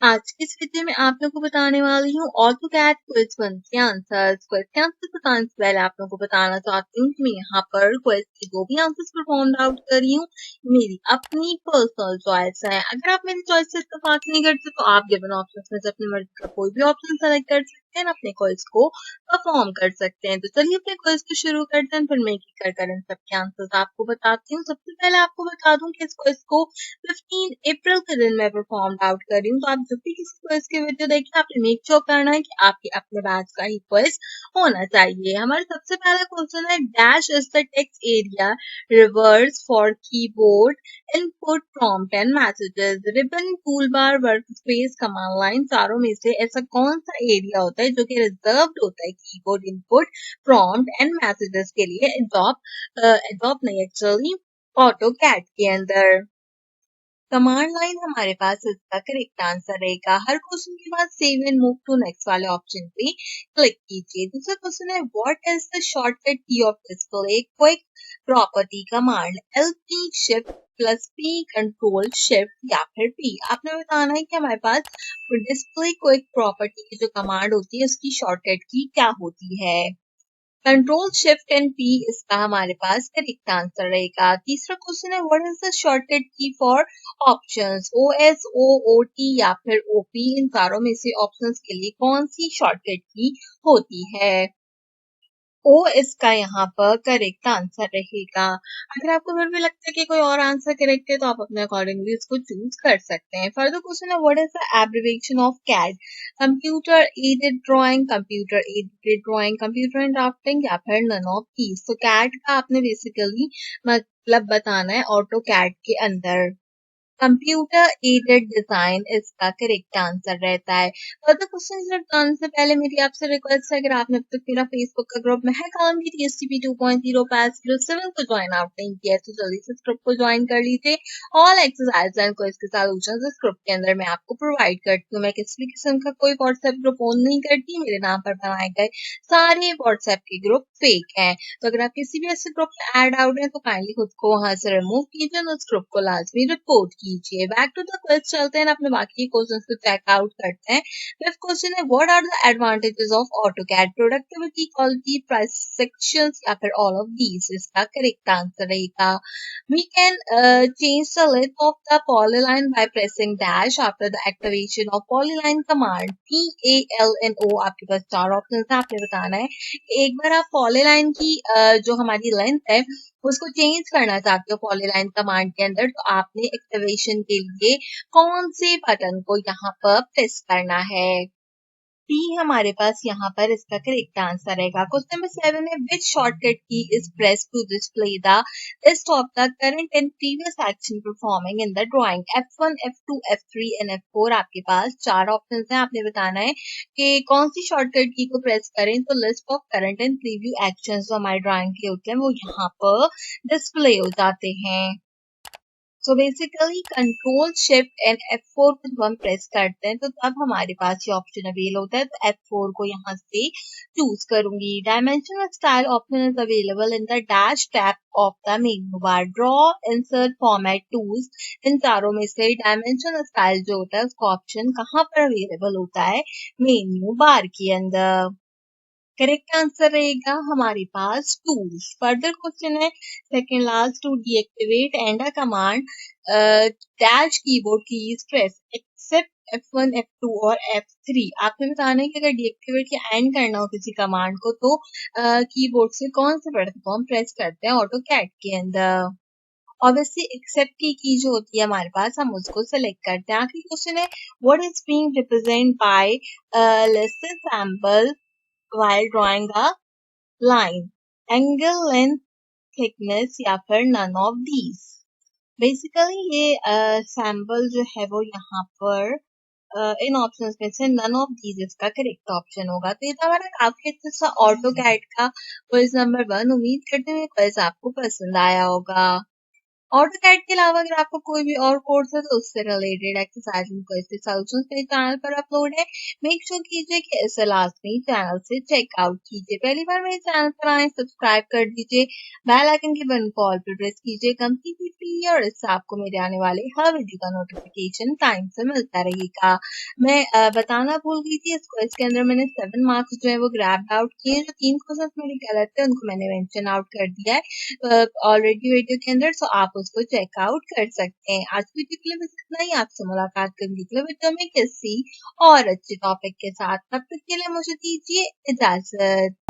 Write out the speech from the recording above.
आज की इस वीडियो में आप लोगों को बताने वाली हूँ ऑटोकैड क्विज 1 के आंसर्स। क्विज के आंसर बताने से पहले आप लोगों को बताना चाहती हूँ कि मैं यहाँ पर क्विज के जो भी आंसर्स परफॉर्म आउट कर रही हूँ मेरी अपनी पर्सनल चॉइस है। अगर आप मेरी चॉइस से इत्तेफाक नहीं करते तो आप गिवन ऑप्शंस में से अपनी मर्जी का कोई भी ऑप्शन सेलेक्ट कर सकते हैं, अपने क्विज को परफॉर्म कर सकते हैं। तो चलिए अपने क्विज को शुरू करते हैं, फिर मैं एक एक कर इन सबके आंसर्स आपको बताती हूँ। सबसे पहले आपको बता दूं कि इस क्विज को 15 अप्रैल के दिन मैं परफॉर्म आउट कर रही हूँ। तो आप जब भी किसी क्विज की वीडियो देखें आपने मेक श्योर करना है कि आपके अपने बैच का ही क्विज होना चाहिए। हमारा सबसे पहला क्वेश्चन है, dash is the text area reverse for keyboard input prompt and messages. Ribbon, tool bar, workspace, command line, चारों में से ऐसा कौन सा एरिया होता है जो कि रिजर्व्ड होता है keyboard input prompt and messages के लिए? एडोब नहीं, एक्चुअली ऑटोकैड के अंदर। कमांड लाइन हमारे पास इसका करेक्ट आंसर रहेगा। हर क्वेश्चन के बाद save and move to next वाले ऑप्शन पे क्लिक कीजिए। दूसरा क्वेश्चन है, what is the shortcut key of display quick property command? L P, shift plus P, control shift या फिर पी? आपने बताना है कि हमारे पास डिस्प्ले क्विक प्रॉपर्टी की जो कमांड होती है उसकी शॉर्टकट की क्या होती है। कंट्रोल शिफ्ट एंड पी इसका हमारे पास करेक्ट आंसर रहेगा। तीसरा क्वेश्चन है, what is the shortcut key for options? O S, O, O T या फिर ओपी? इन चारों में से ऑप्शंस के लिए कौन सी शॉर्टकट की होती है? ओ इसका यहाँ पर करेक्ट आंसर रहेगा। अगर आपको फिर भी लगता है कि कोई और आंसर करेक्ट है तो आप अपने अकॉर्डिंगली इसको चूज कर सकते हैं। फर्दर क्वेश्चन है, what is the abbreviation of CAD? Computer aided drawing, computer aided drawing, computer and drafting या फिर नन ऑफ दीज? तो कैड का आपने बेसिकली मतलब बताना है ऑटो कैड के अंदर। कंप्यूटर एडेड डिजाइन इसका करेक्ट आंसर रहता है। फर्दर क्वेश्चन बताने से पहले मेरी आपसे रिक्वेस्ट है, अगर आपने अब तक मेरा फेसबुक का ग्रुप महक आलमगीर DSTP 2.0 पैस 07 को ज्वाइन आउट नहीं किया तो जल्दी से इस ग्रुप को ज्वाइन कर लीजिए। ऑल एक्सरसाइज एंड क्विज के सॉल्यूशंस इस ग्रुप के अंदर मैं आपको प्रोवाइड करती हूँ। मैं किसी भी किस्म का कोई व्हाट्सएप ग्रुप ओन नहीं करती, मेरे नाम पर बनाए गए सारे व्हाट्सएप के ग्रुप फेक हैं। तो अगर आप किसी भी ऐसे ग्रुप में ऐड आउट हैं तो काइंडली खुद को वहां से रिमूव कीजिए और उस ग्रुप को लाजमी रिपोर्ट कीजिए। बैक टू द क्विज चलते हैं, अपने बाकी क्वेश्चंस को चेक आउट करते हैं। फिफ्थ क्वेश्चन है, what are the advantages of AutoCAD? Productivity, quality, price, sections या फिर ऑल ऑफ दीज? इसका करेक्ट आंसर रहेगा। We can change the length of the polyline by pressing dash after the activation of polyline command. PALNO आपके पास चार option है, आपने बताना है एक बार आप पॉलीलाइन की जो हमारी लेंथ है उसको चेंज करना चाहते हो पॉलीलाइन कमांड के अंदर तो आपने एक्टिवेशन के लिए कौन से बटन को यहाँ पर प्रेस करना है? पी हमारे पास यहाँ पर इसका करेक्ट आंसर रहेगा। क्वेश्चन नंबर 7 है, which shortcut key is press to display the list of the current and previous action performing in the drawing? F1, F2, F3 and F4 आपके पास चार ऑप्शन हैं, आपने बताना है कि कौन सी शॉर्टकट की को प्रेस करें तो list of current and preview action जो हमारे ड्राइंग के होते हैं वो यहाँ पर डिस्प्ले हो जाते हैं। So basically control shift and F4 को जब हम प्रेस करते हैं तो तब हमारे पास ये ऑप्शन अवेल होता है। तो F4 को यहाँ से चूज करूंगी। Dimension style option is available in the dash tab of the menu bar. Draw, insert, format tools, इन चारों में से डायमेंशन स्टाइल जो होता है उसका ऑप्शन कहाँ पर अवेलेबल होता है? मेन्यू बार के अंदर। करेक्ट आंसर रहेगा हमारे पास टूल्स। फर्दर क्वेश्चन है, second last, to deactivate and a command dash keyboard keys press except F1, F2 और F3? आपने बताना है कि अगर डीएक्टिवेट या एंड करना हो किसी कमांड को तो कीबोर्ड से कौन से बटन को हम प्रेस करते हैं ऑटो कैड के अंदर? ऑब्वियसली एक्सेप्ट की जो होती है हमारे पास हम उसको सेलेक्ट करते हैं। आखिरी क्वेश्चन है, what is being represent by lesson sample while drawing a line? Angle, length, thickness या फिर none of these? बेसिकली ये सैम्पल जो है वो यहाँ पर इन ऑप्शंस में से नन ऑफ दीज इसका करेक्ट ऑप्शन होगा। तो ये था हमारा काफी अच्छा सा ऑटो कैड का क्विज नंबर 1। उम्मीद करते हैं क्विज आपको पसंद आया होगा। ऑटोकैड के अलावा अगर आपको कोई भी और कोर्स है तो उससे रिलेटेड एक्सरसाइज क्विज के सॉल्यूशंस मेरे चैनल पर अपलोड है। मेक श्योर कीजिए कि इसे लाजमी चैनल से चेकआउट कीजिए। पहली बार मेरे चैनल पर आए सब्सक्राइब कर दीजिए, बेल आइकन के बटन को ऑल पर प्रेस कीजिए कंप्लीटली फ्री, और इससे आपको मेरे आने वाले हर वीडियो का नोटिफिकेशन टाइम से मिलता रहेगा। मैं बताना भूल गई थी, इस क्विज के अंदर मैंने 7 मार्क्स जो है वो ग्रैब आउट किए। जो 3 क्वेश्चन मेरे गलत थे उनको मैंने मेंशन आउट कर दिया है ऑलरेडी वीडियो के अंदर, सो आप उसको चेकआउट कर सकते हैं। आज की वीडियो के लिए बस इतना ही। आपसे मुलाकात करेंगे अगले वीडियो में किसी और अच्छे टॉपिक के साथ। तब तक के लिए मुझे दीजिए इजाजत।